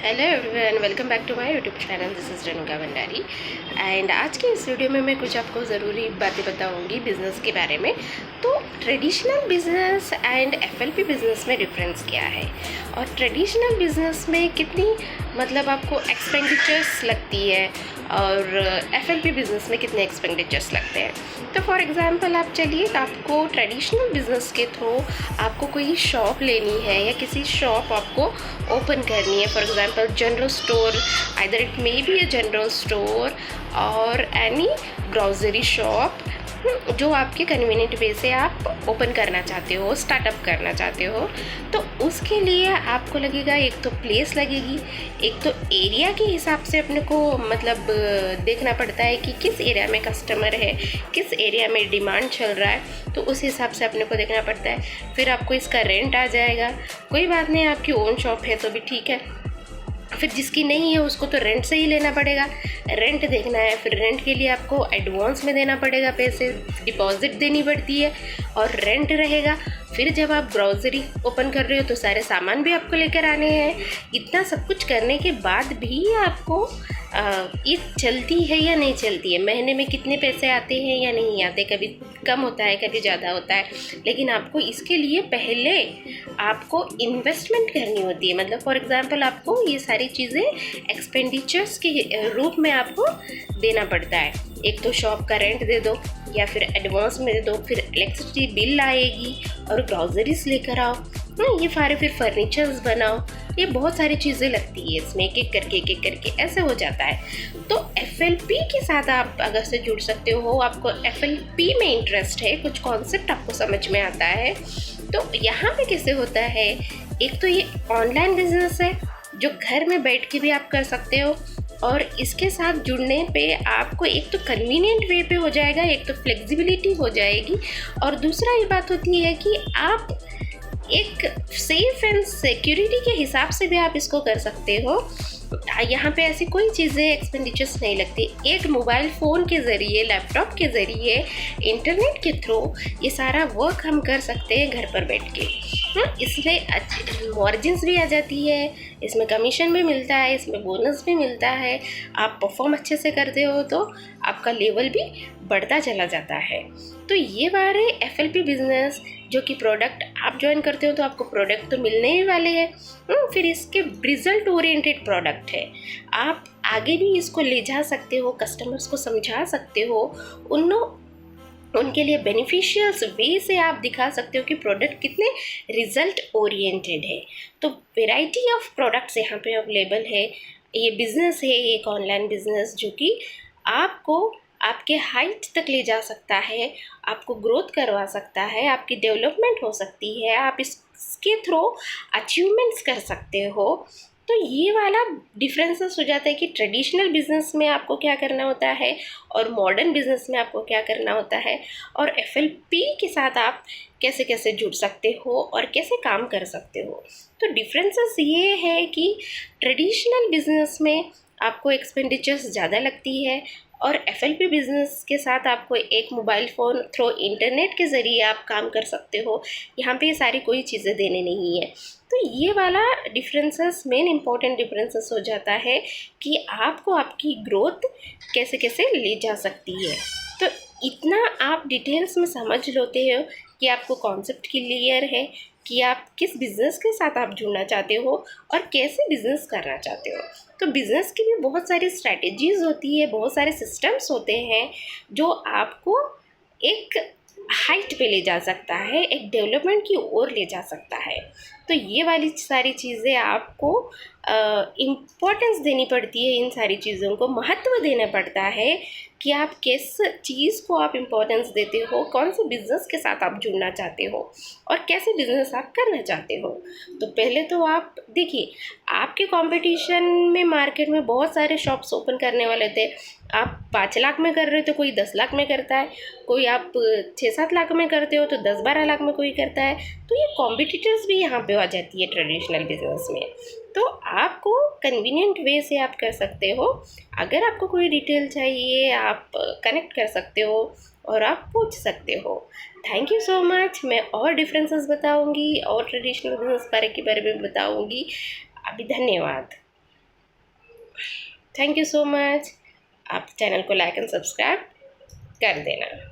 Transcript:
Hello everyone, welcome back to my YouTube channel. This is Renuka Bhandari and आज की इस video में मैं कुछ आपको ज़रूरी बातें बताऊंगी बिज़नेस के बारे में। तो traditional business and FLP business में डिफरेंस क्या है और ट्रेडिशनल बिज़नेस में कितनी आपको एक्सपेंडिचर्स लगती है और एफएलपी बिज़नेस में कितने एक्सपेंडिचर्स लगते हैं। तो फॉर एग्ज़ाम्पल आप चलिए, आपको ट्रेडिशनल बिज़नेस के थ्रू आपको कोई शॉप लेनी है या किसी शॉप आपको ओपन करनी है। For example general store, either it may be a general store और एनी ग्रोसरी शॉप जो आपके कन्वीनियंट वे से आप ओपन करना चाहते हो, स्टार्टअप करना चाहते हो। तो उसके लिए आपको लगेगा, एक तो प्लेस लगेगी, एक तो एरिया के हिसाब से अपने को देखना पड़ता है कि किस एरिया में कस्टमर है, किस एरिया में डिमांड चल रहा है, तो उस हिसाब से अपने को देखना पड़ता है। फिर आपको इसका रेंट आ जाएगा। कोई बात नहीं, आपकी ओन शॉप है तो भी ठीक है। फिर जिसकी नहीं है उसको तो रेंट से ही लेना पड़ेगा। रेंट देखना है, फिर रेंट के लिए आपको एडवांस में देना पड़ेगा, पैसे डिपॉजिट देनी पड़ती है और रेंट रहेगा। फिर जब आप ग्रोसरी ओपन कर रहे हो तो सारे सामान भी आपको लेकर आने हैं। इतना सब कुछ करने के बाद भी आपको ये चलती है या नहीं चलती है, महीने में कितने पैसे आते हैं या नहीं आते, कभी कम होता है कभी ज़्यादा होता है। लेकिन आपको इसके लिए पहले आपको इन्वेस्टमेंट करनी होती है। फॉर एग्ज़ाम्पल आपको ये सारी चीज़ें एक्सपेंडिचर्स के रूप में आपको देना पड़ता है। एक तो शॉप का रेंट दे दो या फिर एडवांस में दे दो, फिर इलेक्ट्रिसिटी बिल आएगी और ग्रोसरीज लेकर आओ, ये सारे फिर फर्नीचर्स बनाओ, ये बहुत सारी चीज़ें लगती है इसमें, एक एक करके ऐसे हो जाता है। तो एफएलपी के साथ आप अगर से जुड़ सकते हो, आपको एफएलपी में इंटरेस्ट है, कुछ कॉन्सेप्ट आपको समझ में आता है, तो यहाँ पे कैसे होता है। एक तो ये ऑनलाइन बिजनेस है जो घर में बैठ के भी आप कर सकते हो और इसके साथ जुड़ने पे आपको एक तो कन्वीनियंट वे पे हो जाएगा, एक तो फ्लेक्सिबिलिटी हो जाएगी और दूसरा ये बात होती है कि आप एक सेफ एंड सिक्योरिटी के हिसाब से भी आप इसको कर सकते हो। यहाँ पे ऐसी कोई चीज़ें एक्सपेंडिचर्स नहीं लगती। एक मोबाइल फ़ोन के ज़रिए, लैपटॉप के ज़रिए, इंटरनेट के थ्रू ये सारा वर्क हम कर सकते हैं घर पर बैठ के। इसमें अच्छी मार्जिन्स भी आ जाती है, इसमें कमीशन भी मिलता है, इसमें बोनस भी मिलता है। आप परफॉर्म अच्छे से करते हो तो आपका लेवल भी बढ़ता चला जाता है। तो ये बारे एफएलपी बिजनेस जो कि प्रोडक्ट आप ज्वाइन करते हो तो आपको प्रोडक्ट तो मिलने ही वाले हैं। फिर इसके रिजल्ट ओरिएंटेड प्रोडक्ट है, आप आगे भी इसको ले जा सकते हो, कस्टमर्स को समझा सकते हो, उनके लिए बेनिफिशियल्स वे से आप दिखा सकते हो कि प्रोडक्ट कितने रिजल्ट ओरिएंटेड है। तो वैरायटी ऑफ प्रोडक्ट्स यहाँ पे अवेलेबल है। ये बिज़नेस है एक ऑनलाइन बिज़नेस जो कि आपको आपके हाइट तक ले जा सकता है, आपको ग्रोथ करवा सकता है, आपकी डेवलपमेंट हो सकती है, आप इसके थ्रू अचीवमेंट्स कर सकते हो। तो ये वाला डिफरेंसेस हो जाता है कि ट्रेडिशनल बिजनेस में आपको क्या करना होता है और मॉडर्न बिजनेस में आपको क्या करना होता है, और एफएलपी के साथ आप कैसे कैसे जुड़ सकते हो और कैसे काम कर सकते हो। तो डिफरेंसेस ये है कि ट्रेडिशनल बिजनेस में आपको एक्सपेंडिचर्स ज़्यादा लगती है और एफएलपी बिज़नेस के साथ आपको एक मोबाइल फ़ोन थ्रू इंटरनेट के ज़रिए आप काम कर सकते हो। यहाँ पे ये सारी कोई चीज़ें देने नहीं है। तो ये वाला डिफरेंसेस मेन इम्पॉर्टेंट डिफरेंसेस हो जाता है कि आपको आपकी ग्रोथ कैसे कैसे ले जा सकती है। तो इतना आप डिटेल्स में समझ लेते हो कि आपको कॉन्सेप्ट क्लियर है कि आप किस बिज़नेस के साथ आप जुड़ना चाहते हो और कैसे बिज़नेस करना चाहते हो। तो बिज़नेस की भी बहुत सारी स्ट्रैटेजीज़ होती है, बहुत सारे सिस्टम्स होते हैं जो आपको एक हाइट पे ले जा सकता है, एक डेवलपमेंट की ओर ले जा सकता है। तो ये वाली सारी चीज़ें आपको इम्पोर्टेंस देनी पड़ती है, इन सारी चीज़ों को महत्व देना पड़ता है कि आप किस चीज़ को आप इम्पोर्टेंस देते हो, कौन से बिज़नेस के साथ आप जुड़ना चाहते हो और कैसे बिज़नेस आप करना चाहते हो। तो पहले तो आप देखिए, आपके कंपटीशन में मार्केट में बहुत सारे शॉप्स ओपन करने वाले थे। आप 5 लाख में कर रहे हो तो कोई 10 लाख में करता है, कोई आप 6-7 लाख में करते हो तो 10-12 लाख में कोई करता है। तो ये कॉम्पिटिटर्स भी यहाँ पे आ जाती है ट्रेडिशनल बिजनेस में। तो आपको कन्वीनियंट वे से आप कर सकते हो। अगर आपको कोई डिटेल चाहिए आप कनेक्ट कर सकते हो और आप पूछ सकते हो। Thank you so much. मैं और डिफरेंसेस बताऊंगी और ट्रेडिशनल बिजनेस के बारे में बताऊंगी। अभी धन्यवाद। Thank you so much. आप चैनल को लाइक एंड सब्सक्राइब कर देना।